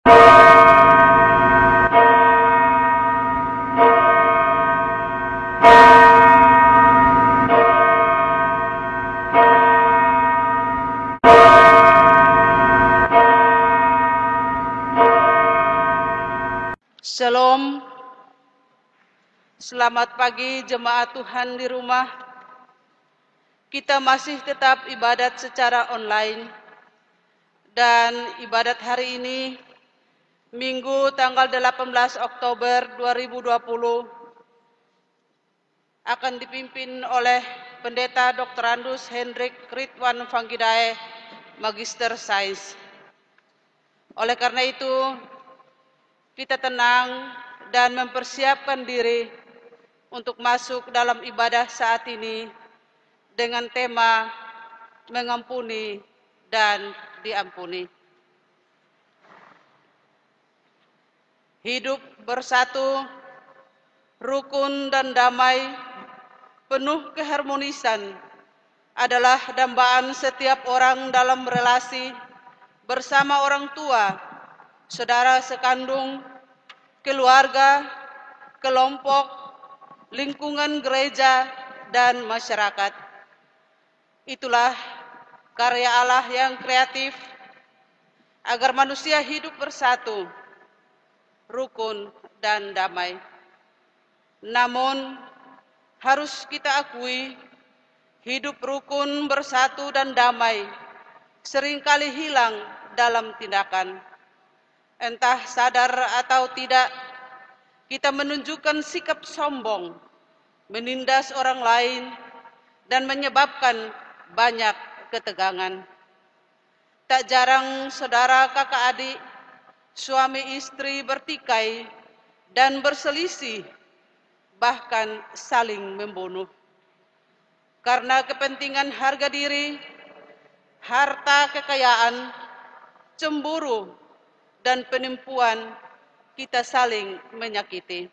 Shalom, selamat pagi jemaat Tuhan di rumah. Kita masih tetap ibadat secara online dan ibadat hari ini Minggu tanggal 18 Oktober 2020 akan dipimpin oleh Pendeta Dr. Andus Hendrik Ridwan Vanggidae, Magister Sains. Oleh karena itu, kita tenang dan mempersiapkan diri untuk masuk dalam ibadah saat ini dengan tema mengampuni dan diampuni. Hidup bersatu, rukun dan damai, penuh keharmonisan adalah dambaan setiap orang dalam relasi bersama orang tua, saudara sekandung, keluarga, kelompok, lingkungan gereja, dan masyarakat. Itulah karya Allah yang kreatif agar manusia hidup bersatu, rukun, dan damai. Namun, harus kita akui, hidup rukun, bersatu, dan damai seringkali hilang dalam tindakan. Entah sadar atau tidak, kita menunjukkan sikap sombong, menindas orang lain, dan menyebabkan banyak ketegangan. Tak jarang saudara kakak adik, suami istri bertikai dan berselisih, bahkan saling membunuh. Karena kepentingan harga diri, harta kekayaan, cemburu, dan penipuan, kita saling menyakiti.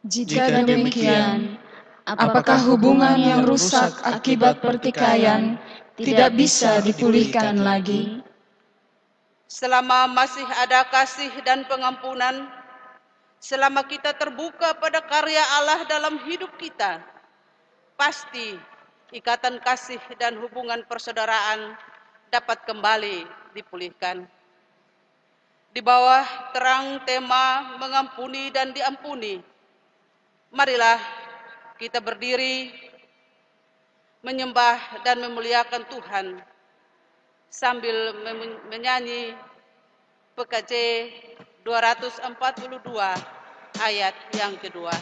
Jika demikian, apakah hubungan yang rusak akibat pertikaian tidak bisa dipulihkan lagi? Selama masih ada kasih dan pengampunan, selama kita terbuka pada karya Allah dalam hidup kita, pasti ikatan kasih dan hubungan persaudaraan dapat kembali dipulihkan. Di bawah terang tema mengampuni dan diampuni, marilah kita berdiri, menyembah dan memuliakan Tuhan sambil menyanyi PKJ 242 ayat yang kedua.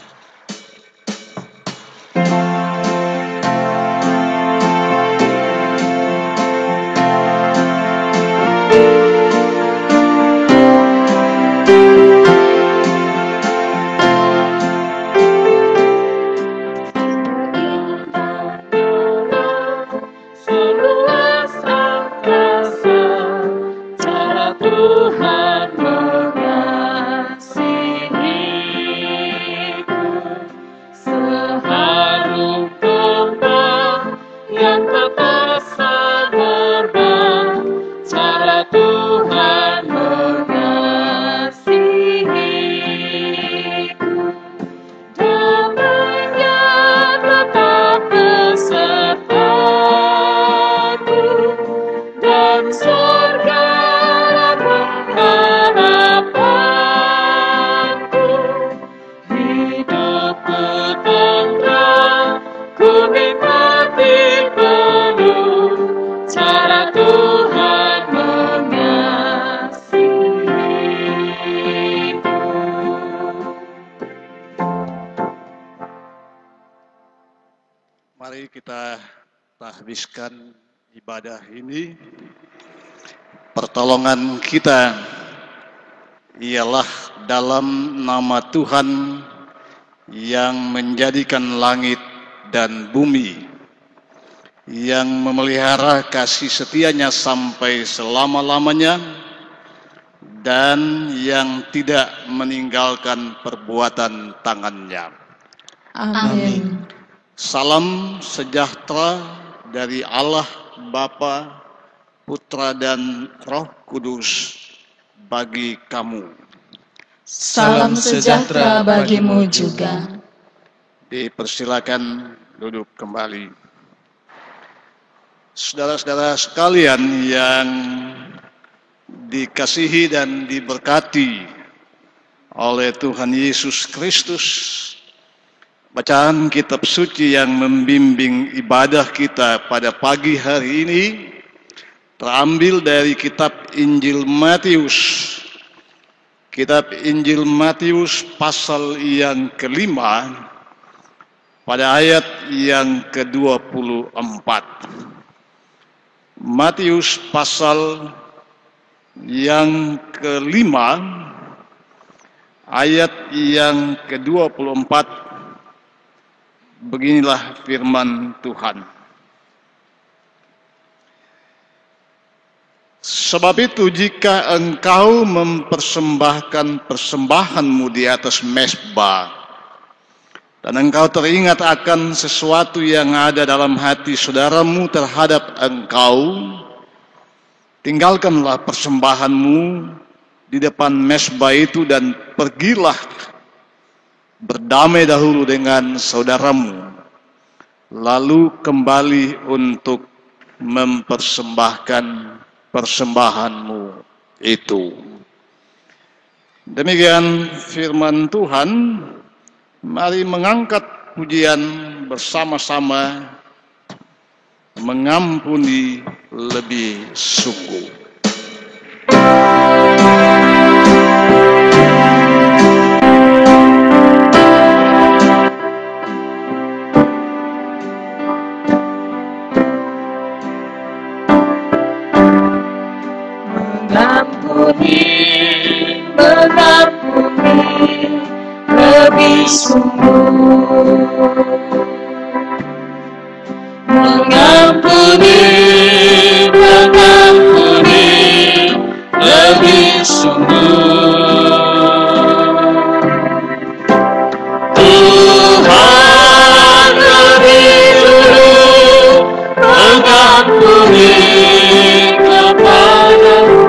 Mari kita tahbiskan ibadah ini. Pertolongan kita ialah dalam nama Tuhan yang menjadikan langit dan bumi, yang memelihara kasih setianya sampai selama-lamanya, dan yang tidak meninggalkan perbuatan tangannya. Amin. Salam sejahtera dari Allah Bapa, Putra dan Roh Kudus bagi kamu. Salam sejahtera bagimu juga. Dipersilakan duduk kembali. Saudara-saudara sekalian yang dikasihi dan diberkati oleh Tuhan Yesus Kristus, bacaan kitab suci yang membimbing ibadah kita pada pagi hari ini terambil dari kitab Injil Matius. Kitab Injil Matius pasal yang kelima pada ayat yang ke-24. Matius pasal yang kelima ayat yang ke-24. Beginilah firman Tuhan. Sebab itu jika engkau mempersembahkan persembahanmu di atas mezbah, dan engkau teringat akan sesuatu yang ada dalam hati saudaramu terhadap engkau, tinggalkanlah persembahanmu di depan mezbah itu dan pergilah berdamai dahulu dengan saudaramu, lalu kembali untuk mempersembahkan persembahanmu itu. Demikian firman Tuhan. Mari mengangkat pujian bersama-sama, mengampuni lebih suku. Mengampuni lebih sungguh, mengampuni lebih sungguh. Tuhan lebih dulu mengampuni kepadamu,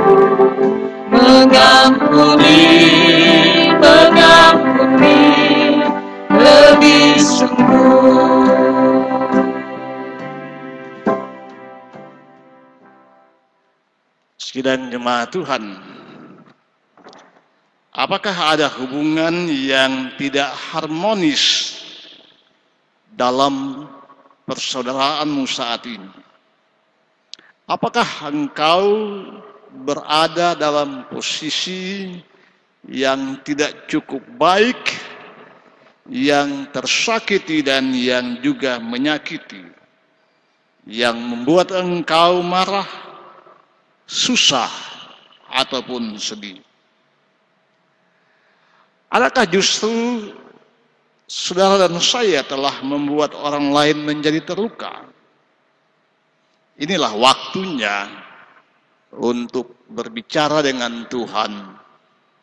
mengampuni lebih sungguh. Sidang jemaat Tuhan, apakah ada hubungan yang tidak harmonis dalam persaudaraanmu saat ini? Apakah engkau berada dalam posisi yang tidak cukup baik, yang tersakiti dan yang juga menyakiti, yang membuat engkau marah, susah, ataupun sedih? Adakah justru saudara dan saya telah membuat orang lain menjadi terluka? Inilah waktunya untuk berbicara dengan Tuhan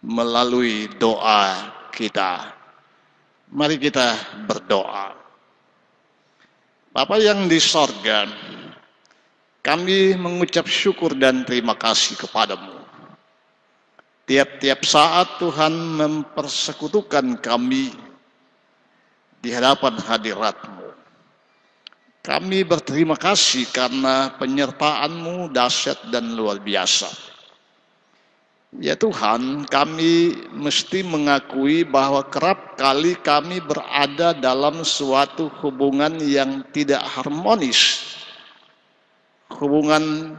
melalui doa kita. Mari kita berdoa. Bapa yang di sorga, kami mengucap syukur dan terima kasih kepadamu. Tiap-tiap saat Tuhan mempersekutukan kami di hadapan hadirat-Mu. Kami berterima kasih karena penyertaan-Mu dahsyat dan luar biasa. Ya Tuhan, kami mesti mengakui bahwa kerap kali kami berada dalam suatu hubungan yang tidak harmonis. Hubungan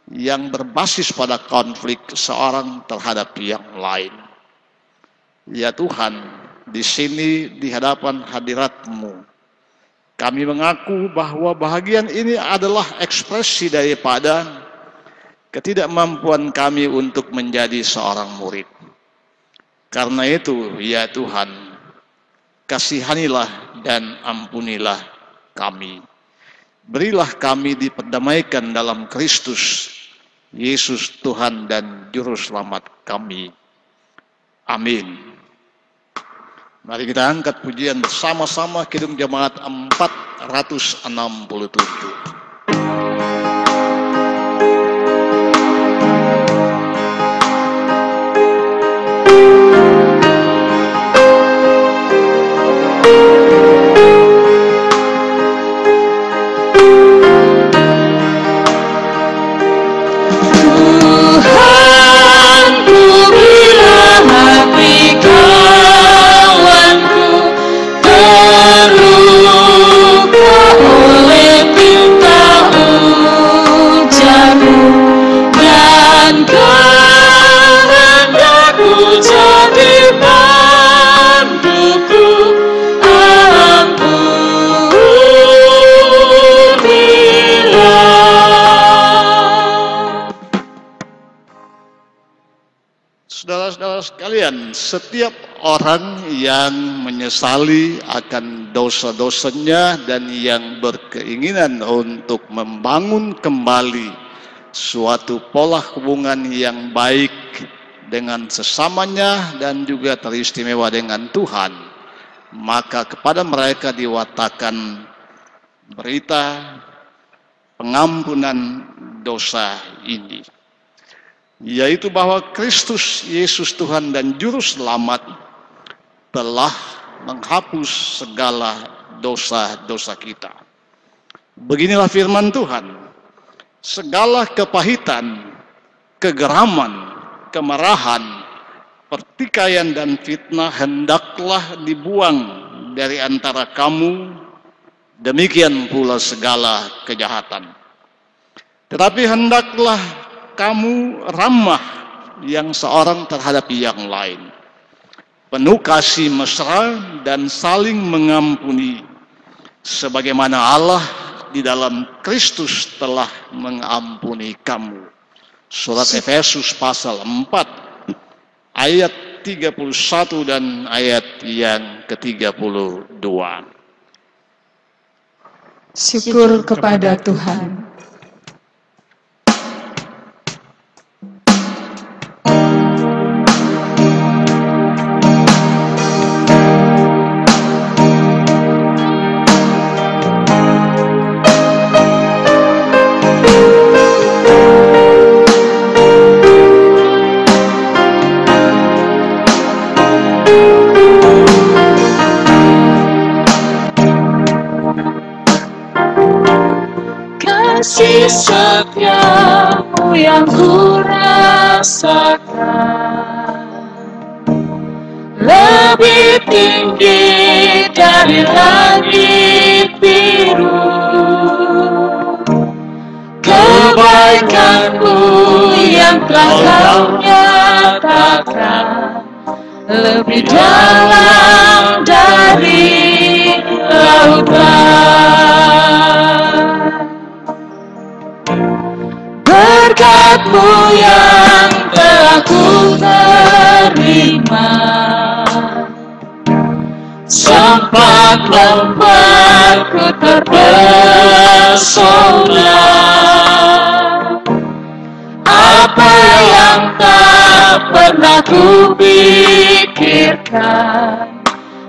yang berbasis pada konflik seorang terhadap yang lain. Ya Tuhan, di sini di hadapan hadirat-Mu, kami mengaku bahwa bahagian ini adalah ekspresi daripada ketidakmampuan kami untuk menjadi seorang murid. Karena itu, ya Tuhan, kasihanilah dan ampunilah kami. Berilah kami diperdamaikan dalam Kristus Yesus Tuhan dan Juru Selamat kami. Amin. Mari kita angkat pujian bersama-sama Kidung Jemaat 467. Saudara sekalian, setiap orang yang menyesali akan dosa-dosanya dan yang berkeinginan untuk membangun kembali suatu pola hubungan yang baik dengan sesamanya dan juga teristimewa dengan Tuhan, maka kepada mereka diwatakan berita pengampunan dosa ini, yaitu bahwa Kristus Yesus Tuhan dan Juru Selamat telah menghapus segala dosa-dosa kita. Beginilah firman Tuhan, segala kepahitan, kegeraman, kemarahan, pertikaian dan fitnah hendaklah dibuang dari antara kamu, demikian pula segala kejahatan. Tetapi hendaklah kamu ramah yang seorang terhadap yang lain, penuh kasih mesra dan saling mengampuni, sebagaimana Allah di dalam Kristus telah mengampuni kamu. Surat Efesus pasal 4 ayat 31 dan ayat yang ke-32. Syukur kepada Tuhan. Kasih setiamu yang ku rasakan lebih tinggi dari langit biru. Kebaikanmu yang telah kau nyatakan lebih dalam dari lautan. Berkat-Mu yang telah ku terima sempat membuatku terpesona. Apa yang tak pernah ku pikirkan,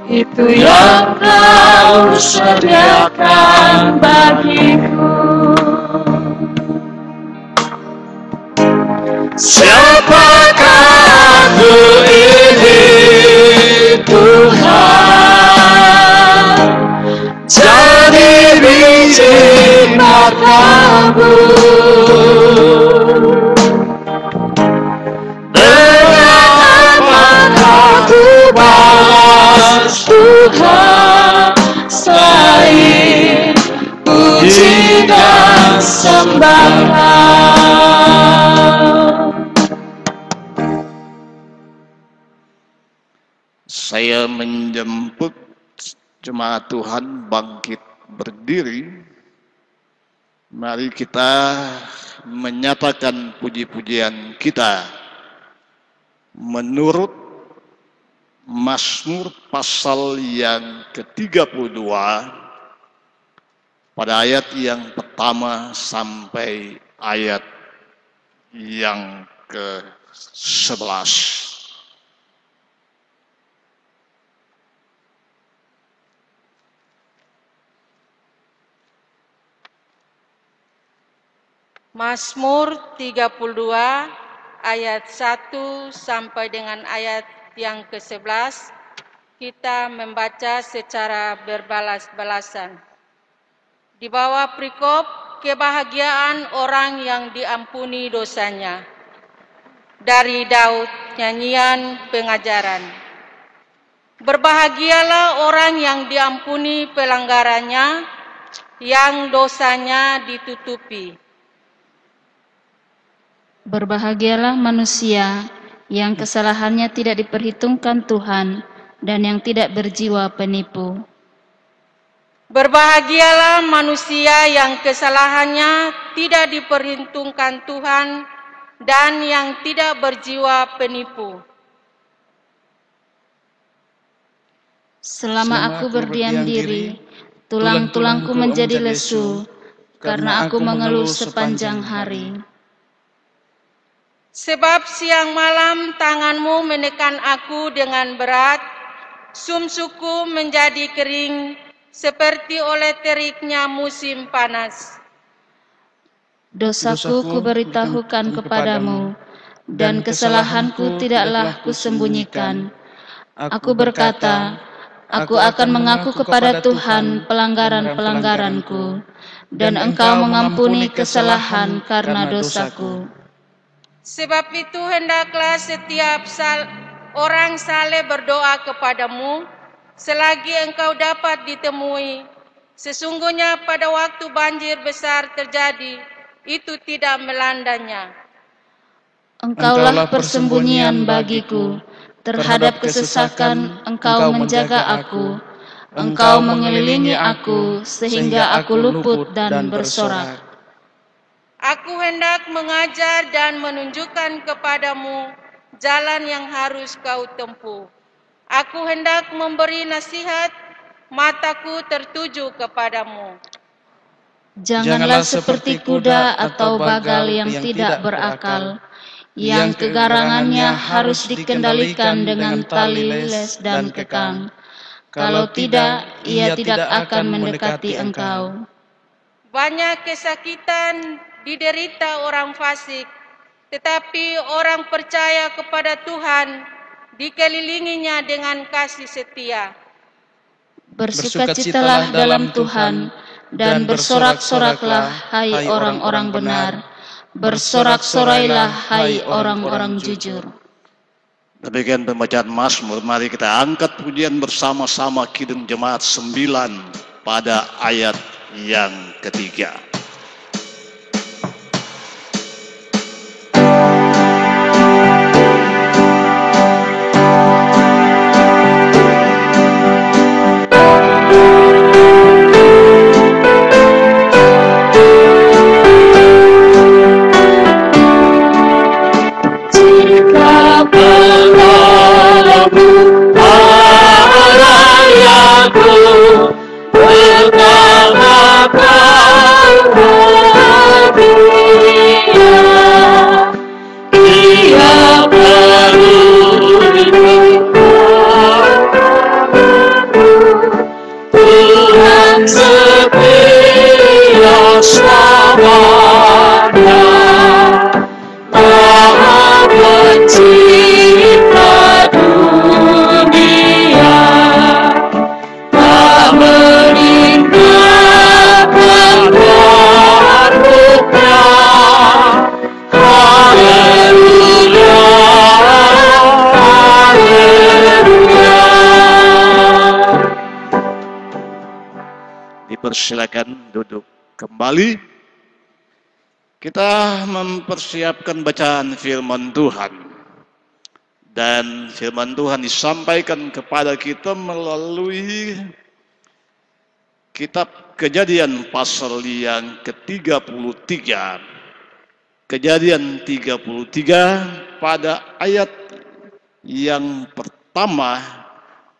itu yang Kau sediakan bagiku. Siapakah aku ini Tuhan, jadi biji matamu. Dengan apakah ku balas Tuhan selain puji dan sembahan. Saya menjemput jemaat Tuhan bangkit berdiri. Mari kita menyatakan puji-pujian kita menurut Mazmur pasal yang ke-32 pada ayat yang pertama sampai ayat yang ke-11. Mazmur 32 ayat 1 sampai dengan ayat yang ke-11 kita membaca secara berbalas-balasan. Di bawah perikop kebahagiaan orang yang diampuni dosanya. Dari Daud, nyanyian pengajaran. Berbahagialah orang yang diampuni pelanggarannya, yang dosanya ditutupi. Berbahagialah manusia yang kesalahannya tidak diperhitungkan Tuhan dan yang tidak berjiwa penipu. Berbahagialah manusia yang kesalahannya tidak diperhitungkan Tuhan dan yang tidak berjiwa penipu. Selama aku berdiam diri, tulang-tulangku menjadi lesu, karena aku mengeluh sepanjang hari. Sebab siang malam tanganmu menekan aku dengan berat, sumsuku menjadi kering seperti oleh teriknya musim panas. Dosaku kuberitahukan kepadamu, dan kesalahanku tidaklah kusembunyikan. Aku berkata, aku akan mengaku kepada Tuhan pelanggaran-pelanggaranku, dan Engkau mengampuni kesalahan karena dosaku. Sebab itu hendaklah setiap orang saleh berdoa kepadamu, selagi engkau dapat ditemui. Sesungguhnya pada waktu banjir besar terjadi, itu tidak melandanya. Engkaulah persembunyian bagiku, terhadap kesesakan Engkau menjaga aku. Engkau mengelilingi aku, sehingga aku luput dan bersorak. Aku hendak mengajar dan menunjukkan kepadamu jalan yang harus kau tempuh. Aku hendak memberi nasihat, mataku tertuju kepadamu. Janganlah seperti kuda atau bagal yang tidak berakal, yang kegarangannya harus dikendalikan dengan tali les dan kekang. Kalau tidak, ia tidak akan mendekati engkau. Banyak kesakitan diderita orang fasik, tetapi orang percaya kepada Tuhan dikelilinginya dengan kasih setia. Bersukacitalah dalam Tuhan, dan bersorak-soraklah, hai orang-orang benar. Bersorak-sorailah, hai orang-orang jujur. Demikian pembacaan Mazmur. Mari kita angkat pujian bersama-sama Kidung Jemaat 9 pada ayat yang ketiga. Silakan duduk kembali. Kita mempersiapkan bacaan firman Tuhan. Dan firman Tuhan disampaikan kepada kita melalui kitab Kejadian pasal yang ke-33. Kejadian 33 pada ayat yang pertama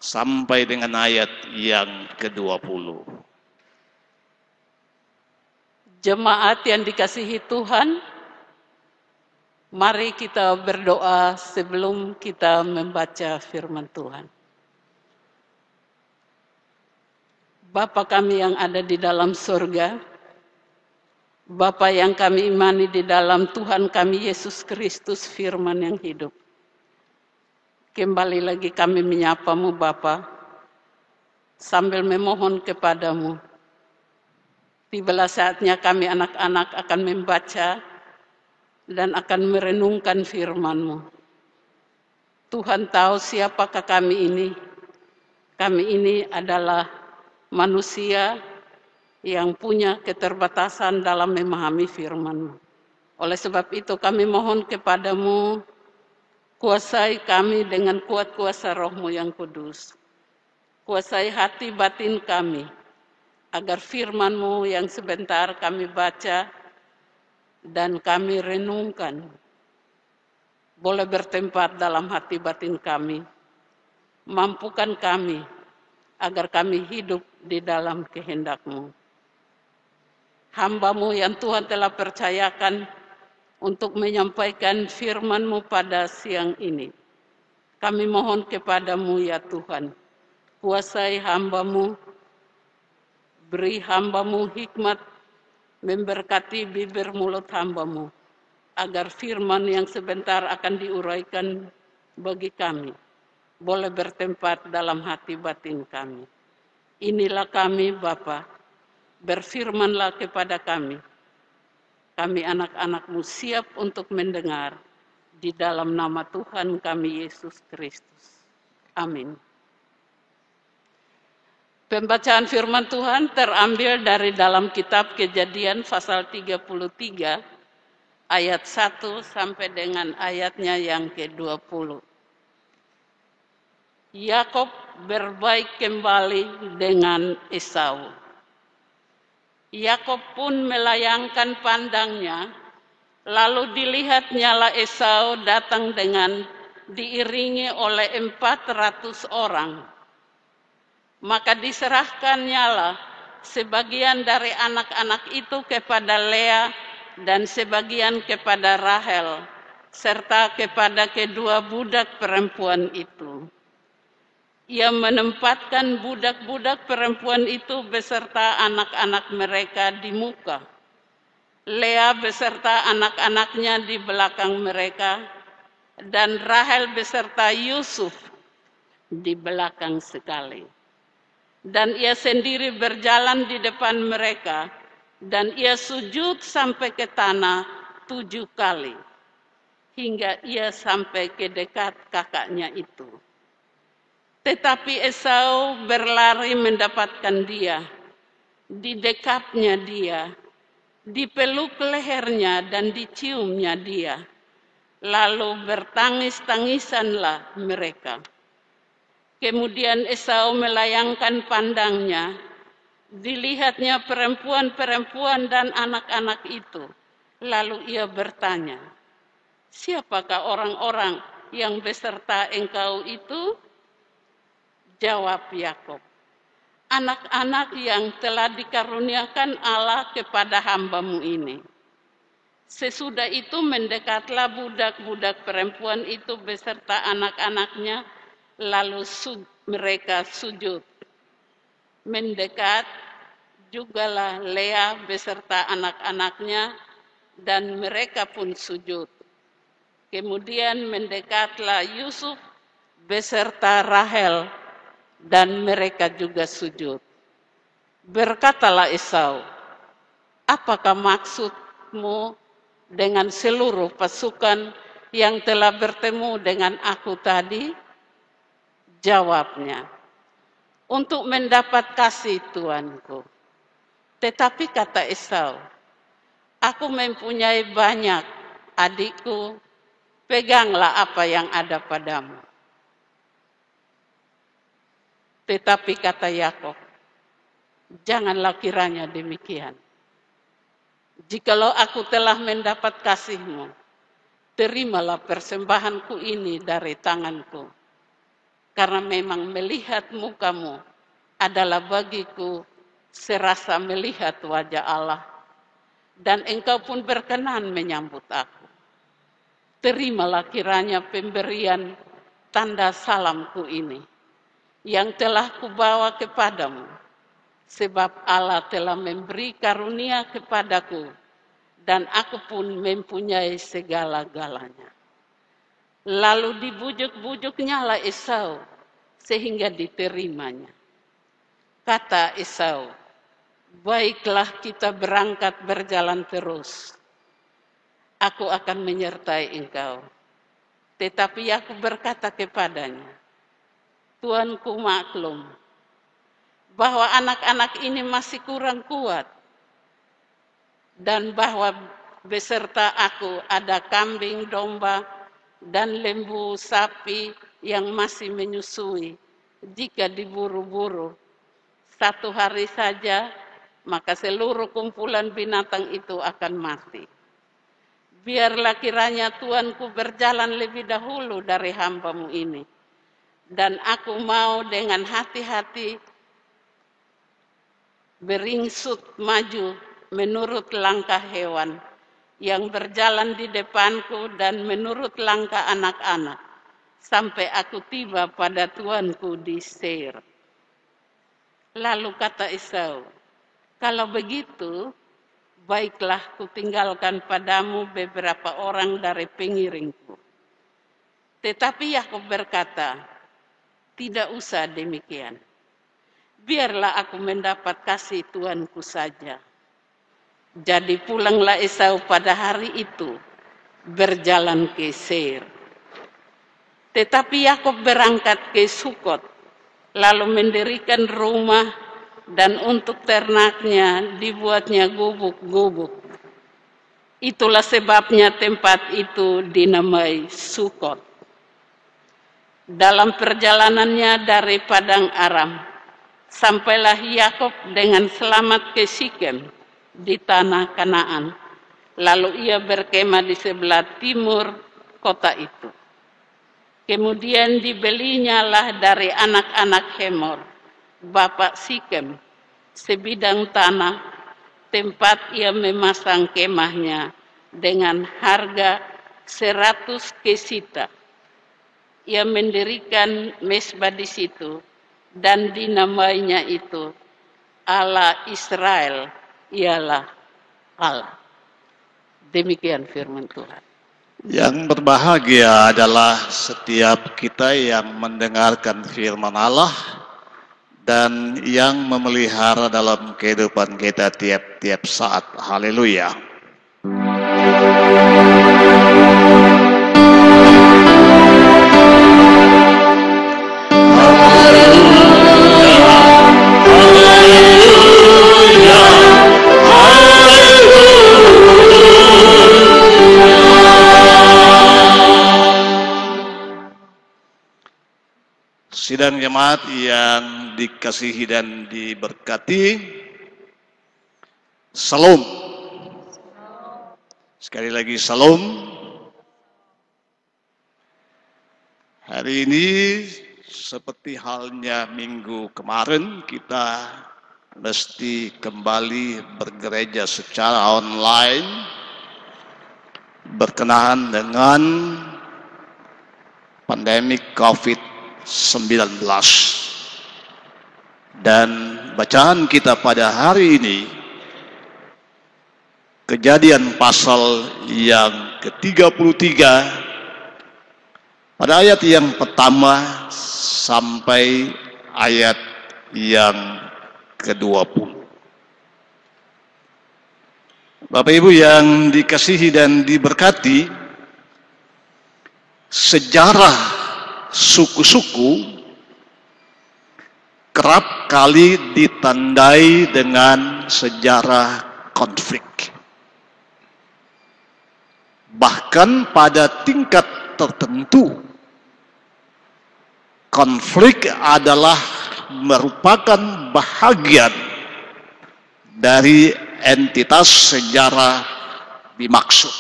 sampai dengan ayat yang ke-20. Jemaat yang dikasihi Tuhan, mari kita berdoa sebelum kita membaca firman Tuhan. Bapa kami yang ada di dalam surga, Bapa yang kami imani di dalam Tuhan kami Yesus Kristus firman yang hidup. Kembali lagi kami menyapamu Bapa, sambil memohon kepadamu. Tibalah saatnya kami anak-anak akan membaca dan akan merenungkan firman-Mu. Tuhan tahu siapakah kami ini. Kami ini adalah manusia yang punya keterbatasan dalam memahami firman-Mu. Oleh sebab itu kami mohon kepadamu, kuasai kami dengan kuat kuasa Roh-Mu yang kudus. Kuasai hati batin kami, agar firman-Mu yang sebentar kami baca dan kami renungkan, boleh bertempat dalam hati batin kami. Mampukan kami agar kami hidup di dalam kehendak-Mu. Hamba-Mu yang Tuhan telah percayakan untuk menyampaikan firman-Mu pada siang ini. Kami mohon kepada-Mu ya Tuhan, kuasai hamba-Mu, beri hamba-Mu hikmat, memberkati bibir mulut hamba-Mu, agar firman yang sebentar akan diuraikan bagi kami, boleh bertempat dalam hati batin kami. Inilah kami Bapa, berfirmanlah kepada kami. Kami anak-anak-Mu siap untuk mendengar, di dalam nama Tuhan kami Yesus Kristus. Amin. Pembacaan firman Tuhan terambil dari dalam kitab Kejadian pasal 33 ayat 1 sampai dengan ayatnya yang ke-20. Yakob berbaik kembali dengan Esau. Yakob pun melayangkan pandangnya, lalu dilihatnyalah Esau datang dengan diiringi oleh 400 orang. Maka diserahkannyalah sebagian dari anak-anak itu kepada Lea dan sebagian kepada Rahel, serta kepada kedua budak perempuan itu. Ia menempatkan budak-budak perempuan itu beserta anak-anak mereka di muka. Lea beserta anak-anaknya di belakang mereka, dan Rahel beserta Yusuf di belakang sekali. Dan ia sendiri berjalan di depan mereka, dan ia sujud sampai ke tanah 7 kali, hingga ia sampai ke dekat kakaknya itu. Tetapi Esau berlari mendapatkan dia, didekapnya dia, dipeluk lehernya dan diciumnya dia. Lalu bertangis-tangisanlah mereka. Kemudian Esau melayangkan pandangnya, dilihatnya perempuan-perempuan dan anak-anak itu. Lalu ia bertanya, "Siapakah orang-orang yang beserta engkau itu?" Jawab Yakob, "Anak-anak yang telah dikaruniakan Allah kepada hamba-Mu ini." Sesudah itu mendekatlah budak-budak perempuan itu beserta anak-anaknya, lalu mereka sujud. Mendekat jugalah Lea beserta anak-anaknya, dan mereka pun sujud. Kemudian mendekatlah Yusuf beserta Rahel, dan mereka juga sujud. Berkatalah Esau, "Apakah maksudmu dengan seluruh pasukan yang telah bertemu dengan aku tadi?" Jawabnya, "Untuk mendapat kasih tuanku." Tetapi kata Esau, "Aku mempunyai banyak, adikku, peganglah apa yang ada padamu." Tetapi kata Yakob, "Janganlah kiranya demikian. Jikalau aku telah mendapat kasih-Mu, terimalah persembahanku ini dari tanganku. Karena memang melihat muka-Mu adalah bagiku serasa melihat wajah Allah, dan Engkau pun berkenan menyambut aku. Terimalah kiranya pemberian tanda salamku ini, yang telah kubawa kepadamu, sebab Allah telah memberi karunia kepadaku, dan aku pun mempunyai segala-galanya." Lalu dibujuk-bujuknyalah Esau, sehingga diterimanya. Kata Esau, "Baiklah, kita berangkat berjalan terus. Aku akan menyertai engkau." Tetapi Yakub berkata kepadanya, "Tuanku maklum bahwa anak-anak ini masih kurang kuat, dan bahwa beserta aku ada kambing, domba, dan lembu sapi yang masih menyusui. Jika diburu-buru 1 hari saja, maka seluruh kumpulan binatang itu akan mati. Biarlah kiranya tuanku berjalan lebih dahulu dari hamba-Mu ini, dan aku mau dengan hati-hati beringsut maju menurut langkah hewan yang berjalan di depanku dan menurut langkah anak-anak sampai aku tiba pada tuanku di Seir. Lalu kata Esau, kalau begitu, baiklah kutinggalkan padamu beberapa orang dari pengiringku. Tetapi Yakub berkata, tidak usah demikian. Biarlah aku mendapat kasih tuanku saja. Jadi pulanglah Esau pada hari itu, berjalan ke Seir. Tetapi Yakub berangkat ke Sukot, lalu mendirikan rumah dan untuk ternaknya dibuatnya gubuk-gubuk. Itulah sebabnya tempat itu dinamai Sukot. Dalam perjalanannya dari Padang Aram, sampailah Yakub dengan selamat ke Sikem di tanah Kanaan. Lalu ia berkemah di sebelah timur kota itu. Kemudian dibelinya lah dari anak-anak Hemor, bapak Sikem, sebidang tanah, tempat ia memasang kemahnya dengan harga 100 kesita. Ia mendirikan mesbah di situ dan dinamainya itu Allah Israel, ialah Allah. Demikian firman Tuhan. Yang berbahagia adalah setiap kita yang mendengarkan firman Allah dan yang memelihara dalam kehidupan kita tiap-tiap saat. Haleluya. Sidang jemaat yang dikasihi dan diberkati, Salam. Sekali lagi salam. Hari ini seperti halnya minggu kemarin, kita mesti kembali bergereja secara online berkenaan dengan pandemik COVID-19. Dan bacaan kita pada hari ini, Kejadian pasal yang ke-33 pada ayat yang pertama sampai ayat yang ke-20. Bapak Ibu yang dikasihi dan diberkati, sejarah suku-suku kerap kali ditandai dengan sejarah konflik. Bahkan pada tingkat tertentu, konflik adalah merupakan bahagian dari entitas sejarah dimaksud.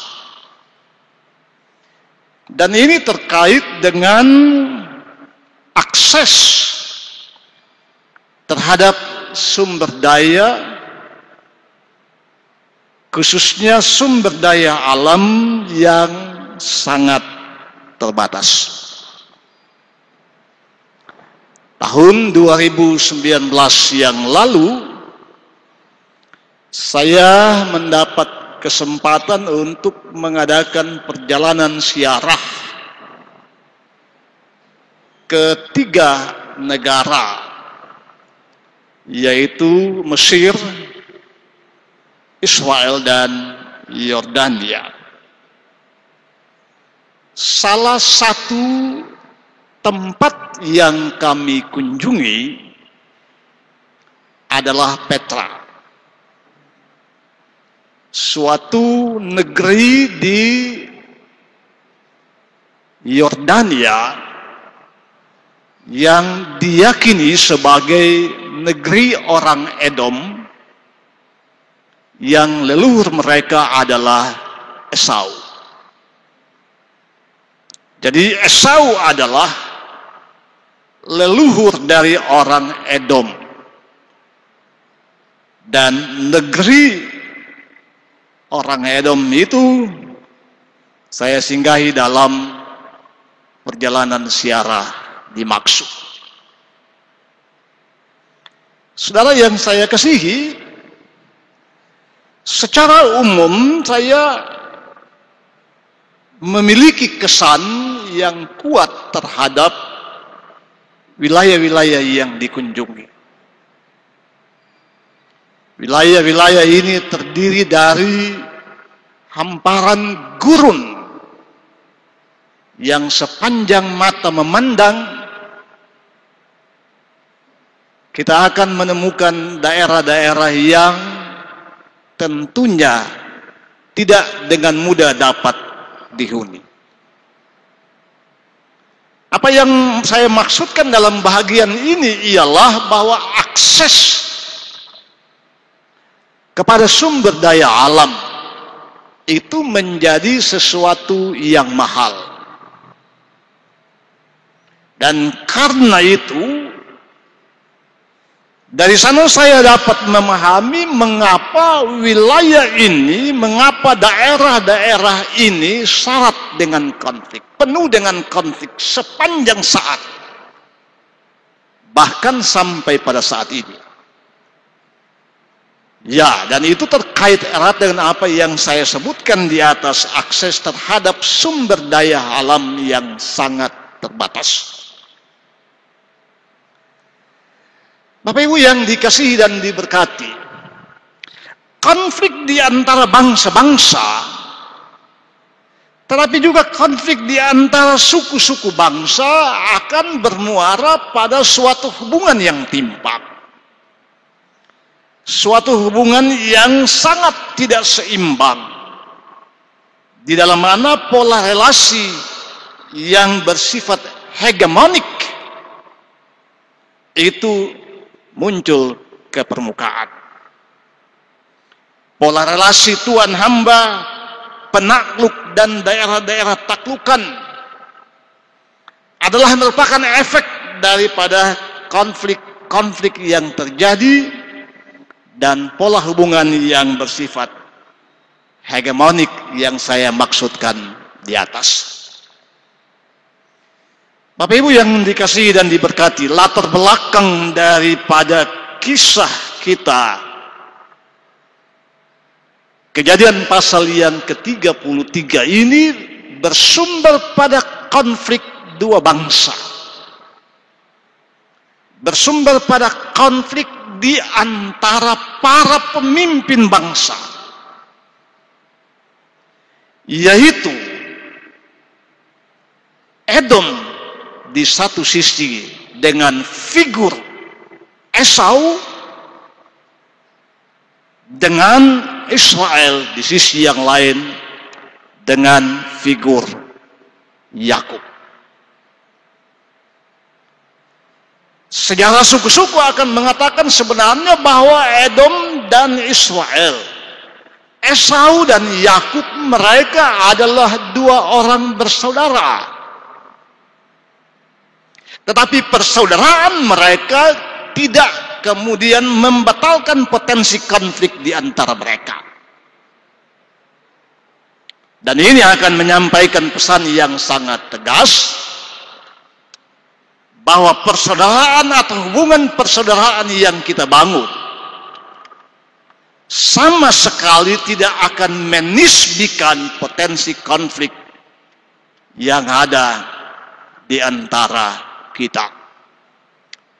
Dan ini terkait dengan akses terhadap sumber daya, khususnya sumber daya alam yang sangat terbatas. Tahun 2019 yang lalu, saya mendapat kesempatan untuk mengadakan perjalanan ziarah ke 3 negara, yaitu Mesir, Israel, dan Yordania. Salah satu tempat yang kami kunjungi adalah Petra, suatu negeri di Yordania yang diyakini sebagai negeri orang Edom, yang leluhur mereka adalah Esau. Jadi Esau adalah leluhur dari orang Edom. Dan negeri orang Edom itu saya singgahi dalam perjalanan ziarah di Maksud. Saudara yang saya kasihi, secara umum saya memiliki kesan yang kuat terhadap wilayah-wilayah yang dikunjungi. Wilayah-wilayah ini terdiri dari hamparan gurun yang sepanjang mata memandang kita akan menemukan daerah-daerah yang tentunya tidak dengan mudah dapat dihuni. Apa yang saya maksudkan dalam bahagian ini ialah bahwa akses kepada sumber daya alam itu menjadi sesuatu yang mahal. Dan karena itu, dari sana saya dapat memahami mengapa wilayah ini, mengapa daerah-daerah ini syarat dengan konflik, penuh dengan konflik sepanjang saat, bahkan sampai pada saat ini. Ya, dan itu terkait erat dengan apa yang saya sebutkan di atas, akses terhadap sumber daya alam yang sangat terbatas. Bapak Ibu yang dikasihi dan diberkati, konflik di antara bangsa-bangsa, tetapi juga konflik di antara suku-suku bangsa akan bermuara pada suatu hubungan yang timpang. Suatu hubungan yang sangat tidak seimbang, di dalam mana pola relasi yang bersifat hegemonik itu muncul ke permukaan. Pola relasi tuan hamba, penakluk dan daerah-daerah taklukan adalah merupakan efek daripada konflik-konflik yang terjadi dan pola hubungan yang bersifat hegemonik yang saya maksudkan di atas. Bapak Ibu yang dikasihi dan diberkati, latar belakang daripada kisah kita, Kejadian pasal yang ke-33 ini bersumber pada konflik dua bangsa. Bersumber pada konflik di antara para pemimpin bangsa, yaitu Edom di satu sisi dengan figur Esau, dengan Israel di sisi yang lain dengan figur Yakub. Sejarah suku-suku akan mengatakan sebenarnya bahwa Edom dan Israel, Esau dan Yakub, mereka adalah dua orang bersaudara. Tetapi persaudaraan mereka tidak kemudian membatalkan potensi konflik di antara mereka. Dan ini akan menyampaikan pesan yang sangat tegas, bahwa persaudaraan atau hubungan persaudaraan yang kita bangun sama sekali tidak akan menisbikan potensi konflik yang ada di antara kita,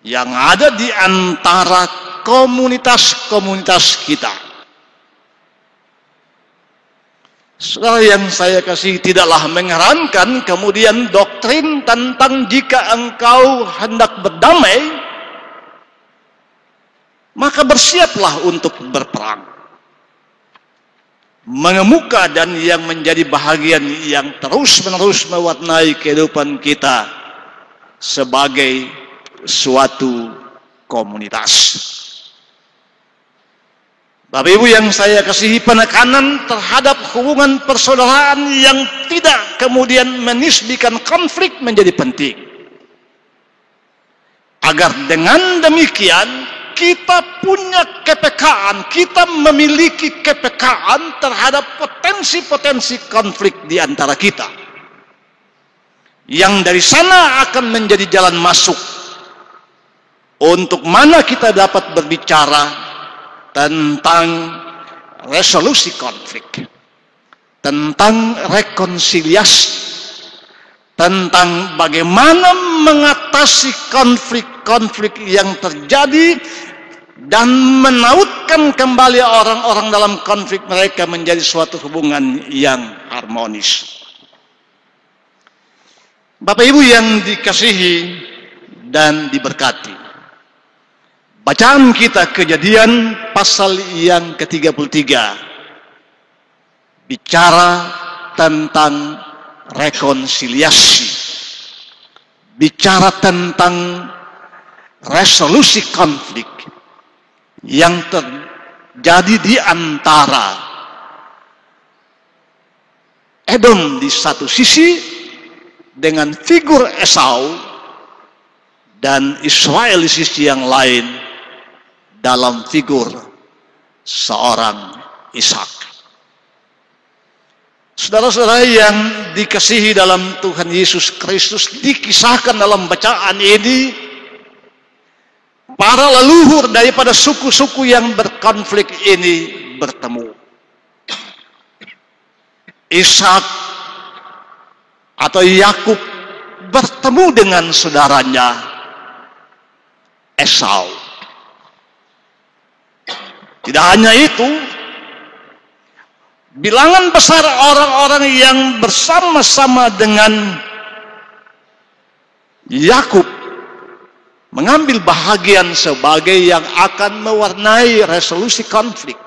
yang ada di antara komunitas-komunitas kita. Saudara yang saya kasih, tidaklah mengherankan kemudian doktrin tentang jika engkau hendak berdamai, maka bersiaplah untuk berperang, mengemuka dan yang menjadi bahagian yang terus-menerus mewarnai kehidupan kita sebagai suatu komunitas. Bapak Ibu yang saya kasihi, penekanan terhadap hubungan persaudaraan yang tidak kemudian menisbikan konflik menjadi penting. Agar dengan demikian kita punya kepekaan, kita memiliki kepekaan terhadap potensi-potensi konflik di antara kita. Yang dari sana akan menjadi jalan masuk untuk mana kita dapat berbicara tentang resolusi konflik, tentang rekonsiliasi, tentang bagaimana mengatasi konflik-konflik yang terjadi dan menautkan kembali orang-orang dalam konflik mereka menjadi suatu hubungan yang harmonis. Bapak Ibu yang dikasihi dan diberkati, bacaan kita Kejadian pasal yang ke-33 bicara tentang rekonsiliasi, bicara tentang resolusi konflik yang terjadi di antara Edom di satu sisi dengan figur Esau dan Israel di sisi yang lain dalam figur seorang Ishak. Saudara-saudara yang dikasihi dalam Tuhan Yesus Kristus, dikisahkan dalam bacaan ini para leluhur daripada suku-suku yang berkonflik ini bertemu. Ishak atau Yakub bertemu dengan saudaranya Esau. Tidak hanya itu, bilangan besar orang-orang yang bersama-sama dengan Yakub mengambil bahagian sebagai yang akan mewarnai resolusi konflik,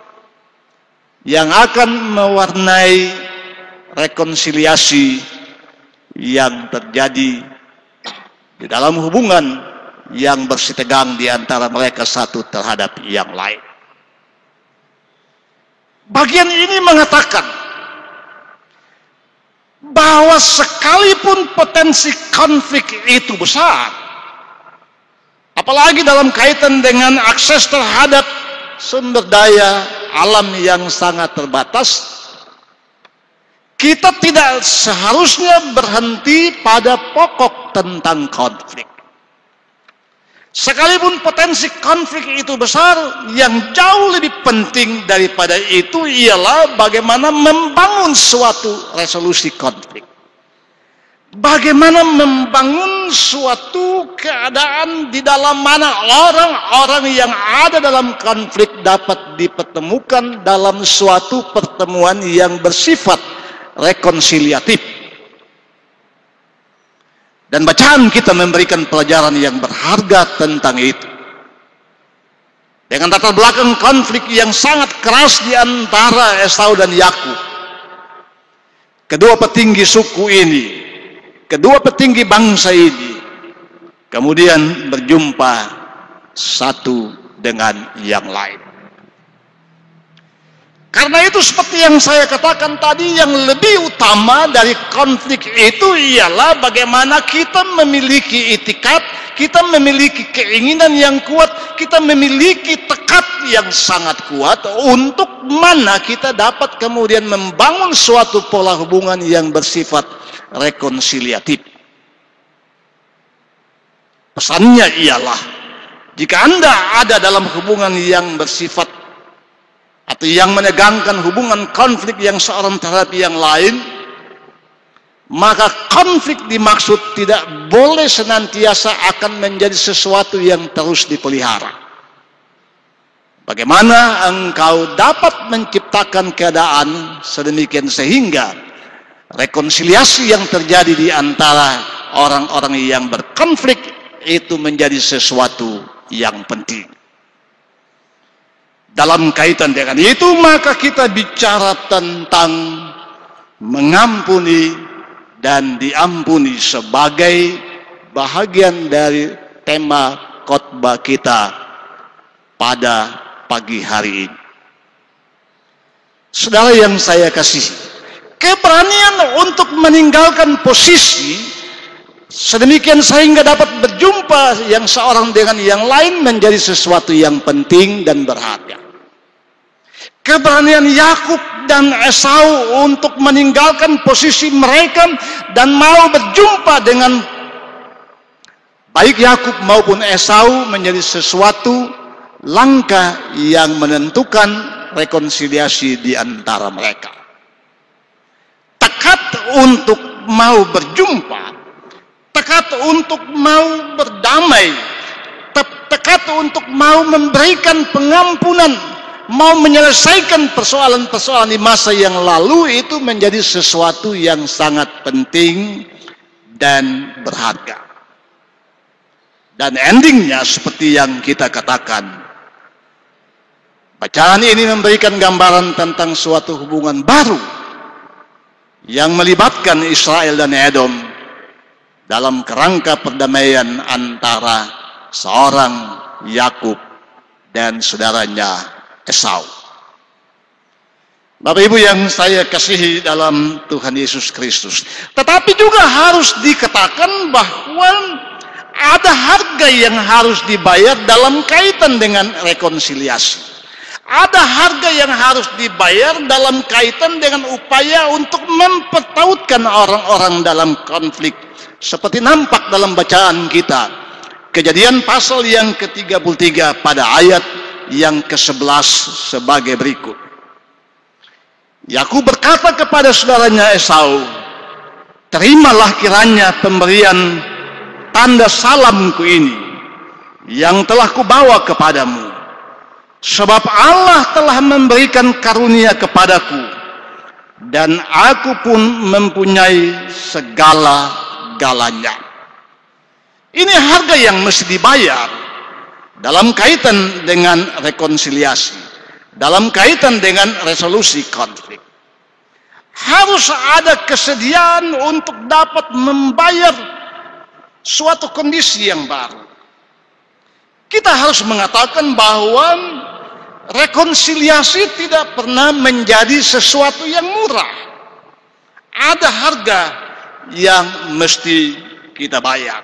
yang akan mewarnai rekonsiliasi yang terjadi di dalam hubungan yang bersitegang di antara mereka satu terhadap yang lain. Bagian ini mengatakan bahwa sekalipun potensi konflik itu besar, apalagi dalam kaitan dengan akses terhadap sumber daya alam yang sangat terbatas, kita tidak seharusnya berhenti pada pokok tentang konflik. Sekalipun potensi konflik itu besar, yang jauh lebih penting daripada itu ialah bagaimana membangun suatu resolusi konflik. Bagaimana membangun suatu keadaan di dalam mana orang-orang yang ada dalam konflik dapat dipertemukan dalam suatu pertemuan yang bersifat rekonsiliatif. Dan bacaan kita memberikan pelajaran yang berharga tentang itu. Dengan latar belakang konflik yang sangat keras di antara Esau dan Yakub, kedua petinggi suku ini, kedua petinggi bangsa ini, kemudian berjumpa satu dengan yang lain. Karena itu seperti yang saya katakan tadi, yang lebih utama dari konflik itu ialah bagaimana kita memiliki itikat, kita memiliki keinginan yang kuat, kita memiliki tekad yang sangat kuat untuk mana kita dapat kemudian membangun suatu pola hubungan yang bersifat rekonsiliatif. Pesannya ialah, jika Anda ada dalam hubungan yang bersifat atau yang menegangkan hubungan konflik yang seorang terhadap yang lain, maka konflik dimaksud tidak boleh senantiasa akan menjadi sesuatu yang terus dipelihara. Bagaimana engkau dapat menciptakan keadaan sedemikian sehingga rekonsiliasi yang terjadi di antara orang-orang yang berkonflik itu menjadi sesuatu yang penting. Dalam kaitan dengan itu, maka kita bicara tentang mengampuni dan diampuni sebagai bahagian dari tema khotbah kita pada pagi hari ini. Saudara yang saya kasihi, keberanian untuk meninggalkan posisi Sedemikian sehingga dapat berjumpa yang seorang dengan yang lain menjadi sesuatu yang penting dan berharga. Keberanian Yakub dan Esau untuk meninggalkan posisi mereka dan mau berjumpa dengan baik Yakub maupun Esau menjadi sesuatu langkah yang menentukan rekonsiliasi di antara mereka. Tekad untuk mau berjumpa, tekad untuk mau berdamai, tekad untuk mau memberikan pengampunan, mau menyelesaikan persoalan-persoalan di masa yang lalu itu menjadi sesuatu yang sangat penting dan berharga. Dan endingnya seperti yang kita katakan, bacaan ini memberikan gambaran tentang suatu hubungan baru yang melibatkan Israel dan Edom dalam kerangka perdamaian antara seorang Yakub dan saudaranya Esau. Bapak Ibu yang saya kasihi dalam Tuhan Yesus Kristus, tetapi juga harus dikatakan bahwa ada harga yang harus dibayar dalam kaitan dengan rekonsiliasi. Ada harga yang harus dibayar dalam kaitan dengan upaya untuk mempertautkan orang-orang dalam konflik. Seperti nampak dalam bacaan kita. Kejadian pasal yang ke-33 pada ayat yang ke-11 sebagai berikut. Yakub berkata kepada saudaranya Esau, "Terimalah kiranya pemberian tanda salamku ini yang telah kubawa kepadamu. Sebab Allah telah memberikan karunia kepadaku, dan aku pun mempunyai segala-galanya." Ini harga yang mesti dibayar dalam kaitan dengan rekonsiliasi, dalam kaitan dengan resolusi konflik. Harus ada kesediaan untuk dapat membayar suatu kondisi yang baru. Kita harus mengatakan bahwa rekonsiliasi tidak pernah menjadi sesuatu yang murah. Ada harga yang mesti kita bayar.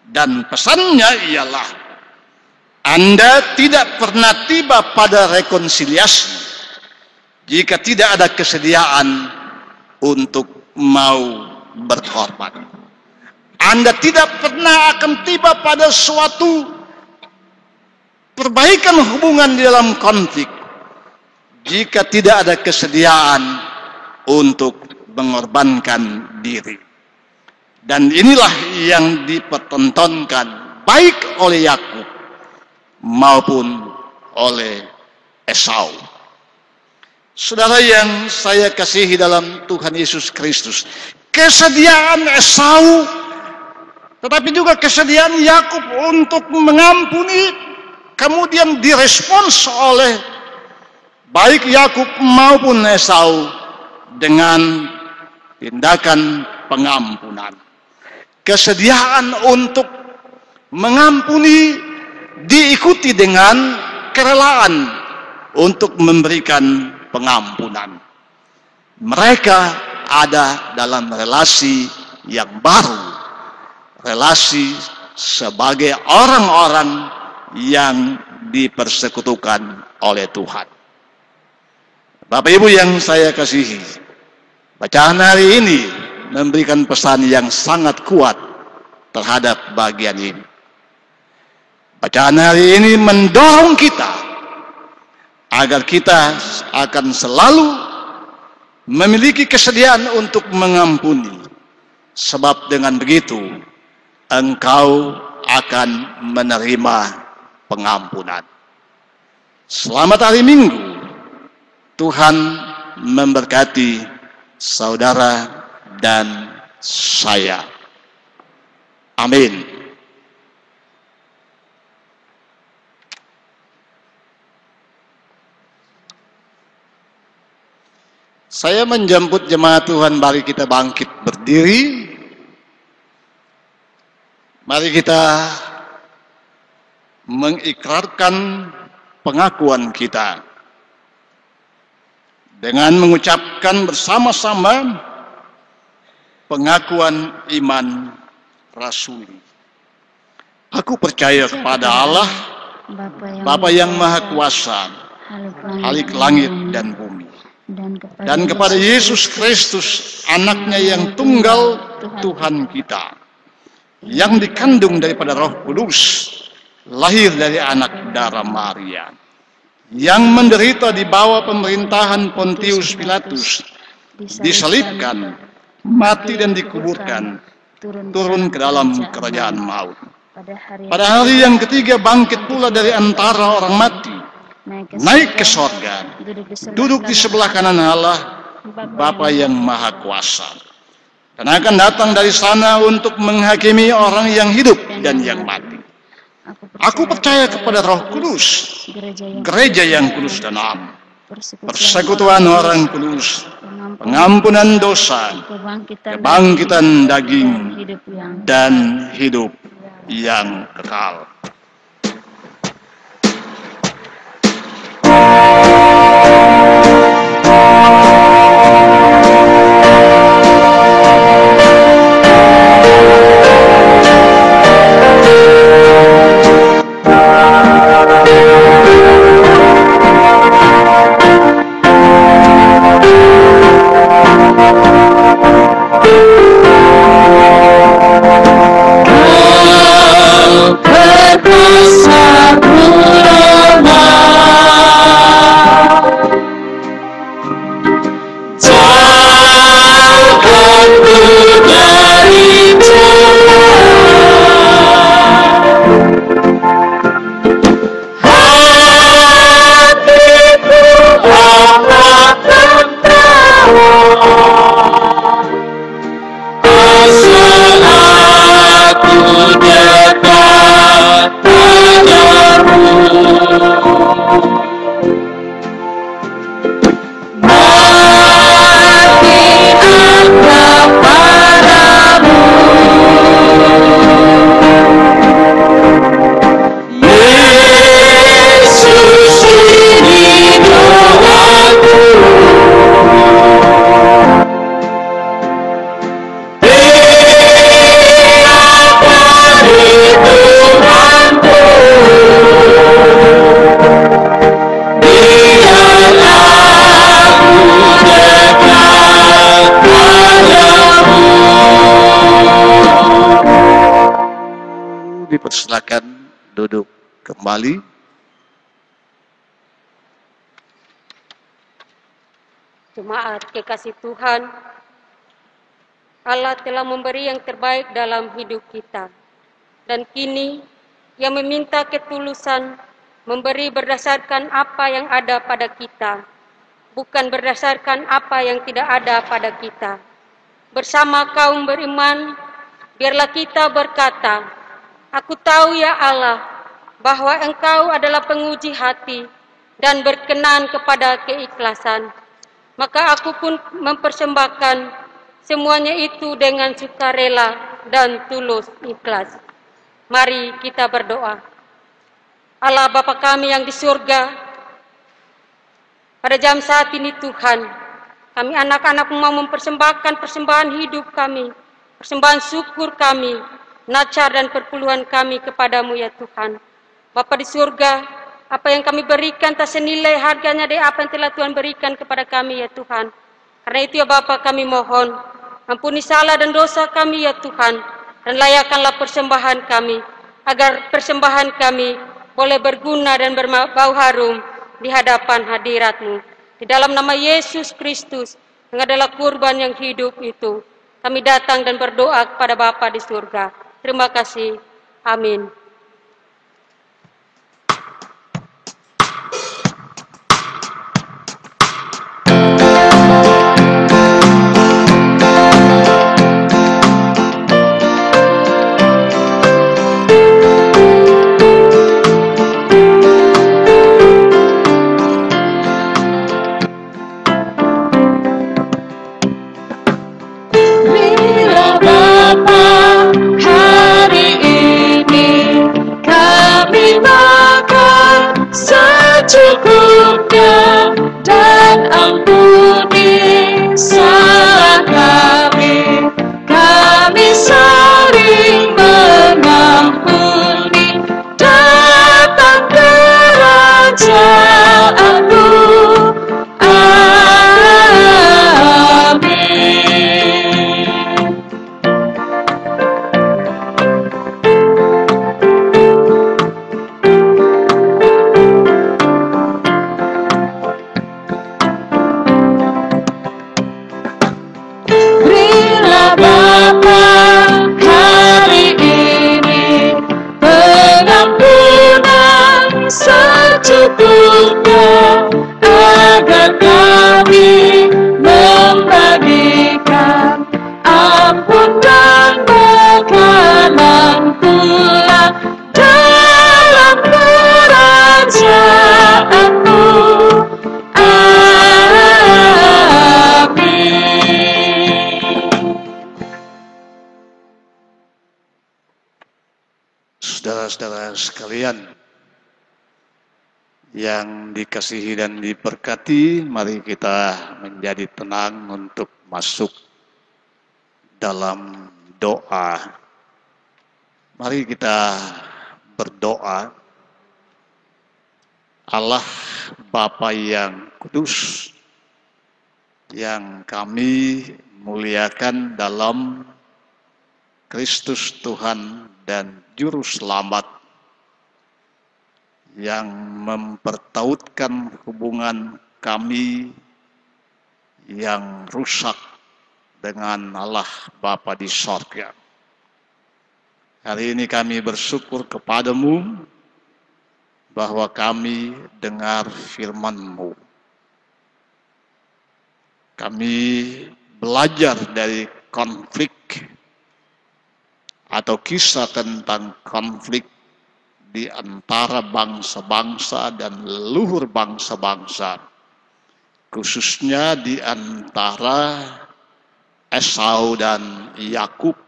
Dan pesannya ialah, Anda tidak pernah tiba pada rekonsiliasi jika tidak ada kesediaan untuk mau berkorban. Anda tidak pernah akan tiba pada suatu perbaikan hubungan di dalam konflik jika tidak ada kesediaan untuk mengorbankan diri. Dan inilah yang dipertontonkan baik oleh Yakub maupun oleh Esau. Saudara yang saya kasihi dalam Tuhan Yesus Kristus, kesediaan Esau tetapi juga kesediaan Yakub untuk mengampuni kemudian direspons oleh baik Yakub maupun Esau dengan tindakan pengampunan. Kesediaan untuk mengampuni diikuti dengan kerelaan untuk memberikan pengampunan. Mereka ada dalam relasi yang baru, relasi sebagai orang-orang yang dipersekutukan oleh Tuhan. Bapak Ibu yang saya kasihi, bacaan hari ini memberikan pesan yang sangat kuat terhadap bagian ini. Bacaan hari ini mendorong kita agar kita akan selalu memiliki kesediaan untuk mengampuni. Sebab dengan begitu engkau akan menerima pengampunan. Selamat hari Minggu. Tuhan memberkati saudara dan saya. Amin. Saya menjemput jemaat Tuhan, mari kita bangkit berdiri. Mari kita mengikrarkan pengakuan kita dengan mengucapkan bersama-sama pengakuan iman rasuli. Aku percaya kepada Allah, Bapa yang Maha Kuasa, Khalik langit dan bumi, dan kepada Yesus Kristus, anaknya yang tunggal Tuhan kita, yang dikandung daripada Roh Kudus, lahir dari anak darah Maria, yang menderita di bawah pemerintahan Pontius Pilatus, disalibkan, mati dan dikuburkan, turun ke dalam kerajaan maut. Pada hari yang ketiga bangkit pula dari antara orang mati, naik ke sorga, duduk di sebelah kanan Allah, Bapa yang Maha Kuasa, dan akan datang dari sana untuk menghakimi orang yang hidup dan yang mati. Aku percaya kepada Roh Kudus, gereja yang kudus dan am, persekutuan orang kudus, pengampunan dosa, kebangkitan daging, dan hidup yang kekal. Dipersilakan duduk kembali. Jemaat kekasih Tuhan, Allah telah memberi yang terbaik dalam hidup kita, dan kini Ia meminta ketulusan memberi berdasarkan apa yang ada pada kita, bukan berdasarkan apa yang tidak ada pada kita. Bersama kaum beriman, biarlah kita berkata, "Aku tahu ya Allah, bahwa Engkau adalah penguji hati dan berkenan kepada keikhlasan. Maka aku pun mempersembahkan semuanya itu dengan sukarela dan tulus ikhlas." Mari kita berdoa. Allah Bapa kami yang di surga, pada jam saat ini Tuhan, kami anak-anak-Mu mau mempersembahkan persembahan hidup kami, persembahan syukur kami, nacar dan perpuluhan kami kepadamu ya Tuhan. Bapa di surga, apa yang kami berikan tak senilai harganya dari apa yang telah Tuhan berikan kepada kami ya Tuhan. Karena itu ya Bapa kami mohon, ampuni salah dan dosa kami ya Tuhan, dan layakkanlah persembahan kami, agar persembahan kami boleh berguna dan berbau harum di hadapan hadirat-Mu. Di dalam nama Yesus Kristus, yang adalah kurban yang hidup itu, kami datang dan berdoa kepada Bapa di surga. Terima kasih. Amin. secukupnya dan ampuni salah kami, Bapa, hari ini pengampunan secukupnya, agar kami membagikan ampun dan bekalan pula dalam kerajaan-Mu. Saudara-saudara sekalian yang dikasihi dan diberkati, mari kita menjadi tenang untuk masuk dalam doa. Mari kita berdoa. Allah Bapa yang kudus, yang kami muliakan dalam Kristus Tuhan dan Juru Selamat, yang mempertautkan hubungan kami yang rusak dengan Allah Bapa di sorga. Hari ini kami bersyukur kepadamu bahwa kami dengar firman-Mu. Kami belajar dari konflik atau kisah tentang konflik di antara bangsa-bangsa dan leluhur bangsa-bangsa, khususnya di antara Esau dan Yakub,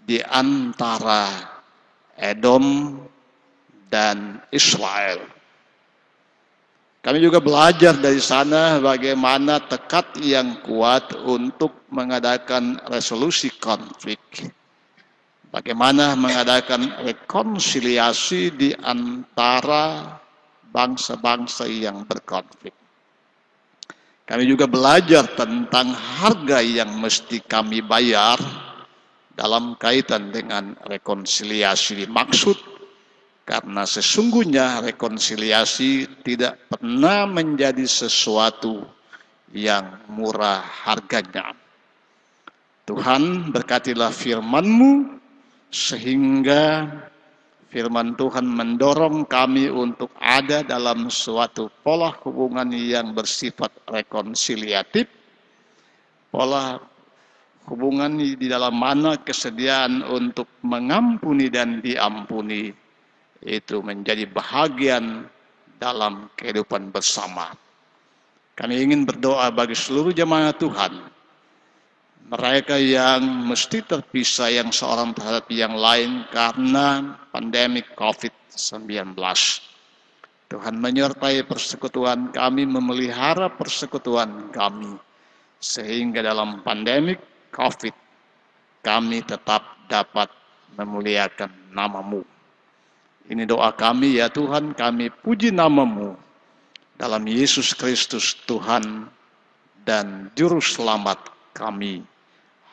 di antara Edom dan Israel. Kami juga belajar dari sana bagaimana tekad yang kuat untuk mengadakan resolusi konflik. Bagaimana mengadakan rekonsiliasi di antara bangsa-bangsa yang berkonflik. Kami juga belajar tentang harga yang mesti kami bayar dalam kaitan dengan rekonsiliasi dimaksud, karena sesungguhnya rekonsiliasi tidak pernah menjadi sesuatu yang murah harganya. Tuhan, berkatilah firman-Mu, sehingga firman Tuhan mendorong kami untuk ada dalam suatu pola hubungan yang bersifat rekonsiliatif, pola hubungan di dalam mana kesediaan untuk mengampuni dan diampuni itu menjadi bahagian dalam kehidupan bersama. Kami ingin berdoa bagi seluruh jemaat Tuhan, mereka yang mesti terpisah yang seorang terhadap yang lain karena pandemi COVID-19. Tuhan menyertai persekutuan kami, memelihara persekutuan kami, sehingga dalam pandemi COVID kami tetap dapat memuliakan nama-Mu. Ini doa kami ya Tuhan, kami puji nama-Mu dalam Yesus Kristus Tuhan dan Juru Selamat kami.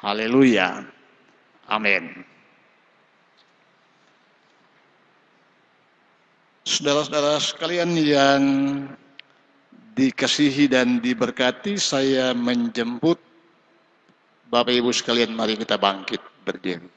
Haleluya. Amin. Saudara-saudara sekalian yang dikasihi dan diberkati, saya menjemput Bapak Ibu sekalian, mari kita bangkit berdiri.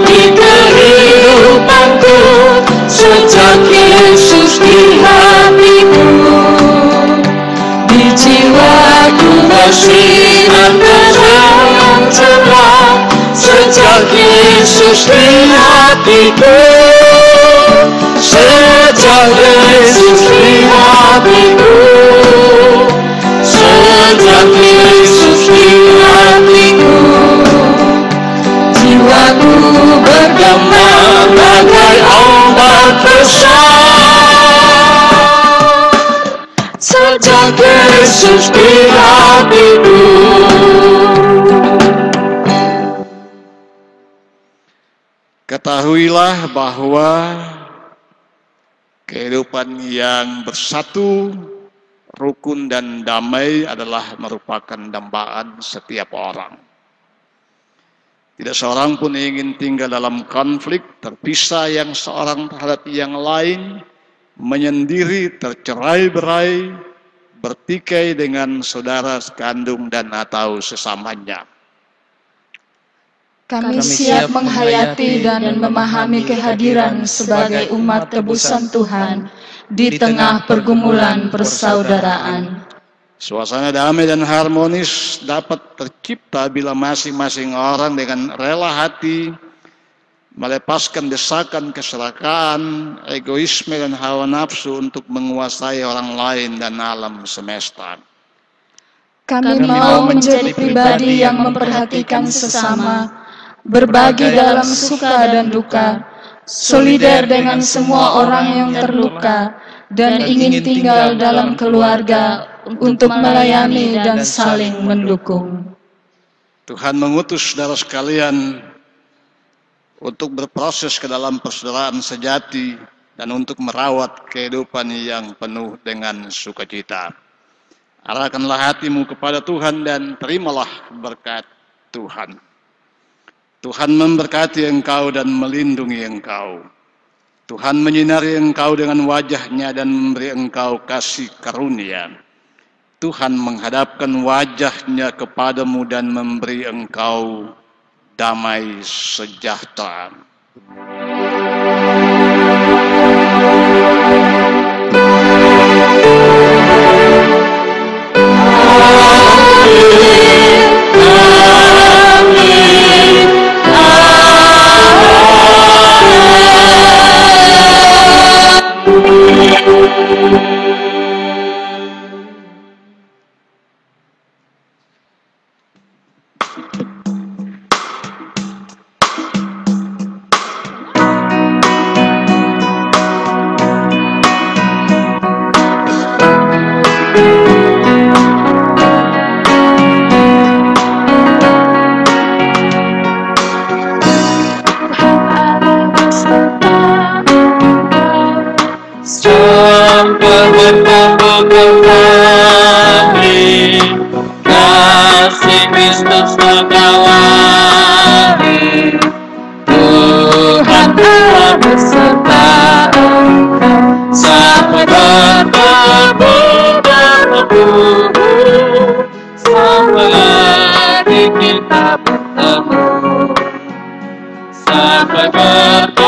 Di kehidupanku sejak Yesus di hatiku, di jiwaku bersinar terang cerah sejak Yesus di hatiku, sejak Yesus di hatiku, sejak Yesus di hatiku. Jiwaku bergema bagai ombak besar sejak Yesus di hatiku. Ketahuilah bahwa kehidupan yang bersatu, rukun dan damai adalah merupakan dambaan setiap orang. Tidak seorang pun ingin tinggal dalam konflik, terpisah yang seorang terhadap yang lain, menyendiri, tercerai-berai, bertikai dengan saudara sekandung dan atau sesamanya. Kami siap menghayati dan memahami kehadiran sebagai umat tebusan Tuhan di tengah pergumulan persaudaraan. Suasana damai dan harmonis dapat tercipta bila masing-masing orang dengan rela hati melepaskan desakan keserakahan, egoisme dan hawa nafsu untuk menguasai orang lain dan alam semesta. Kami mau menjadi pribadi yang memperhatikan sesama, berbagi dalam suka dan duka, solider dengan semua orang yang terluka, dan ingin tinggal dalam keluarga untuk melayani dan saling mendukung. Tuhan mengutus saudara sekalian untuk berproses ke dalam persaudaraan sejati dan untuk merawat kehidupan yang penuh dengan sukacita. Arahkanlah hatimu kepada Tuhan dan terimalah berkat Tuhan. Tuhan memberkati engkau dan melindungi engkau. Tuhan menyinari engkau dengan wajah-Nya dan memberi engkau kasih karunia. Tuhan menghadapkan wajah-Nya kepadamu dan memberi engkau damai sejahtera. Sampai bertemu